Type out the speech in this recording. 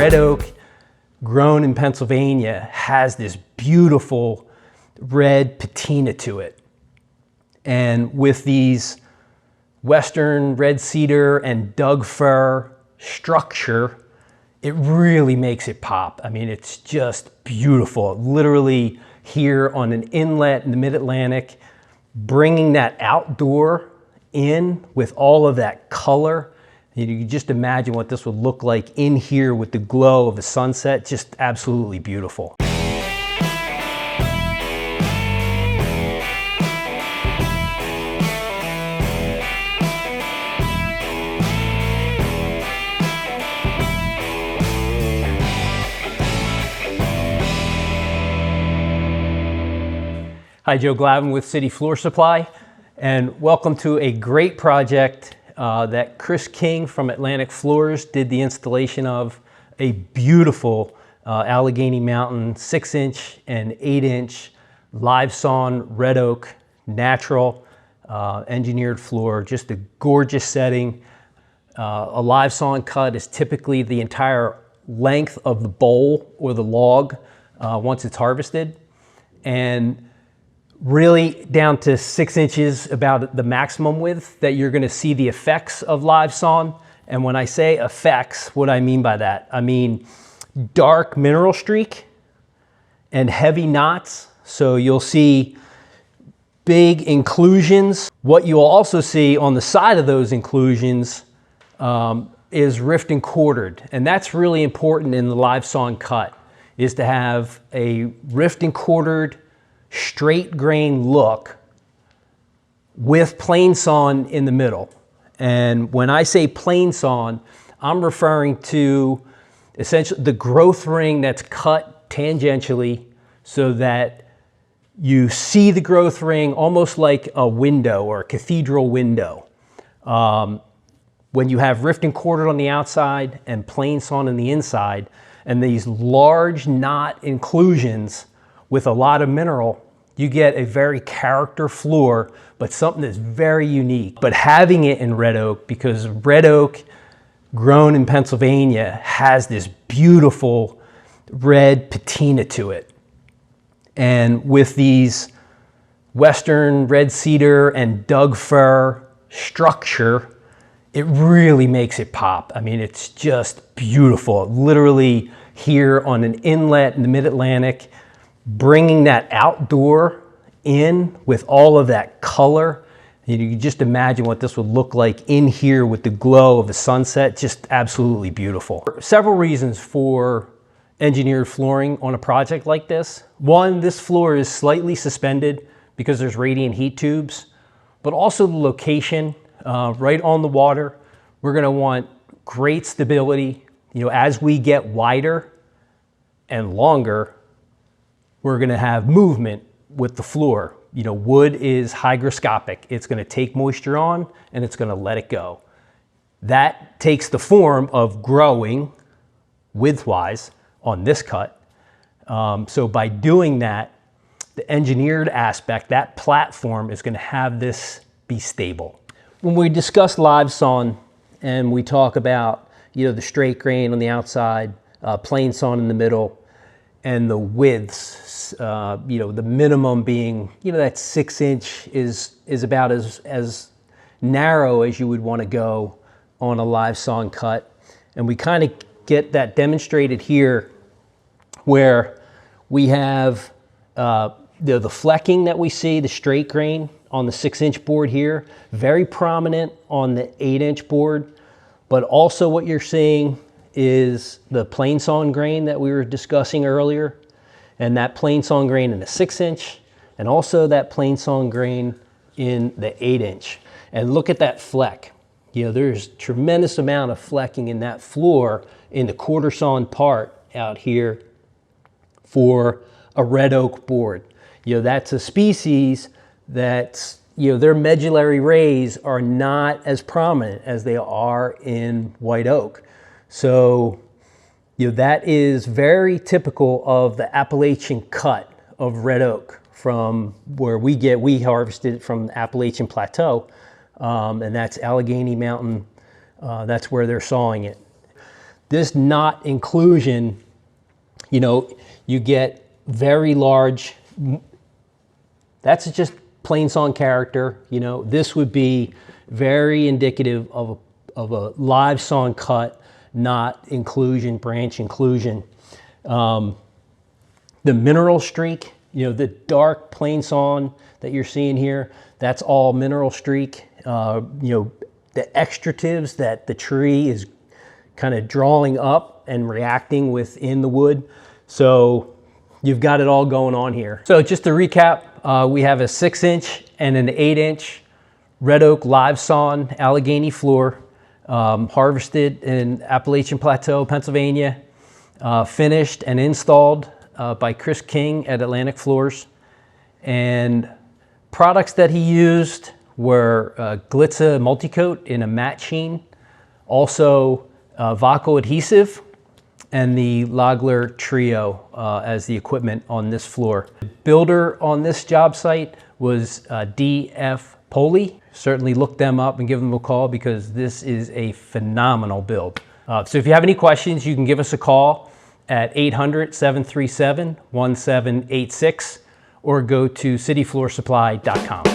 red oak grown in Pennsylvania has this beautiful red patina to it. And with these Western red cedar and Doug fir structure, it really makes it pop. I mean, it's just beautiful. Literally here on an inlet in the Mid-Atlantic, bringing that outdoor in with all of that color. You can just imagine what this would look like in here with the glow of the sunset. Just absolutely beautiful. Hi, Joe Glavin with City Floor Supply, and welcome to a great project that Chris King from Atlantic Floors did the installation of. A beautiful Allegheny Mountain 6-inch and 8-inch live sawn red oak natural engineered floor. Just a gorgeous setting. A live sawn cut is typically the entire length of the bowl or the log once it's harvested, and really down to 6 inches, about the maximum width that you're gonna see the effects of live sawn. And when I say effects, what I mean by that, I mean dark mineral streak and heavy knots. So you'll see big inclusions. What you'll also see on the side of those inclusions is rift and quartered. And that's really important in the live sawn cut, is to have a rift and quartered straight grain look with plain sawn in the middle. And when I say plain sawn, I'm referring to essentially the growth ring that's cut tangentially so that you see the growth ring almost like a window or a cathedral window. When you have rift and quartered on the outside and plain sawn on the inside, and these large knot inclusions with a lot of mineral, you get a very character floor, but something that's very unique. But having it in red oak, because red oak grown in Pennsylvania has this beautiful red patina to it. And with these Western red cedar and Doug fir structure, it really makes it pop. I mean, it's just beautiful. Literally here on an inlet in the Mid-Atlantic, bringing that outdoor in with all of that color. You can just imagine what this would look like in here with the glow of the sunset. Just absolutely beautiful. Several reasons for engineered flooring on a project like this. One, this floor is slightly suspended because there's radiant heat tubes, but also the location right on the water. We're gonna want great stability. You know, as we get wider and longer, we're gonna have movement with the floor. You know, wood is hygroscopic. It's gonna take moisture on and it's gonna let it go. That takes the form of growing widthwise on this cut. So by doing that, the engineered aspect, that platform is gonna have this be stable. When we discuss live sawn and we talk about, you know, the straight grain on the outside, plain sawn in the middle, and the widths, you know, the minimum being, you know, that 6-inch is about as narrow as you would want to go on a live sawn cut. And we kind of get that demonstrated here where we have the flecking that we see, the straight grain on the 6-inch board here, very prominent on the 8-inch board, but also what you're seeing is the plain sawn grain that we were discussing earlier, and that plain sawn grain in the 6-inch, and also that plain sawn grain in the 8-inch. And look at that fleck. You know, there's tremendous amount of flecking in that floor in the quarter sawn part out here for a red oak board. You know, that's a species that's, you know, their medullary rays are not as prominent as they are in white oak. So, you know, that is very typical of the Appalachian cut of red oak from where we harvested it from the Appalachian Plateau, and that's Allegheny Mountain. That's where they're sawing it. This knot inclusion, you know, you get very large, that's just plain sawn character. You know, this would be very indicative of a live sawn cut, knot inclusion, branch inclusion. The mineral streak, you know, the dark plain sawn that you're seeing here, that's all mineral streak. You know, the extratives that the tree is kind of drawing up and reacting within the wood. So you've got it all going on here. So just to recap, we have a 6-inch and an 8-inch red oak live sawn Allegheny floor, harvested in Appalachian Plateau, Pennsylvania, finished and installed by Chris King at Atlantic Floors. And products that he used were Glitza Multicoat in a matte sheen, also Vaco adhesive, and the Lagler Trio as the equipment on this floor. The builder on this job site was DF Poli. Certainly look them up and give them a call because this is a phenomenal build. So if you have any questions, you can give us a call at 800-737-1786 or go to cityfloorsupply.com.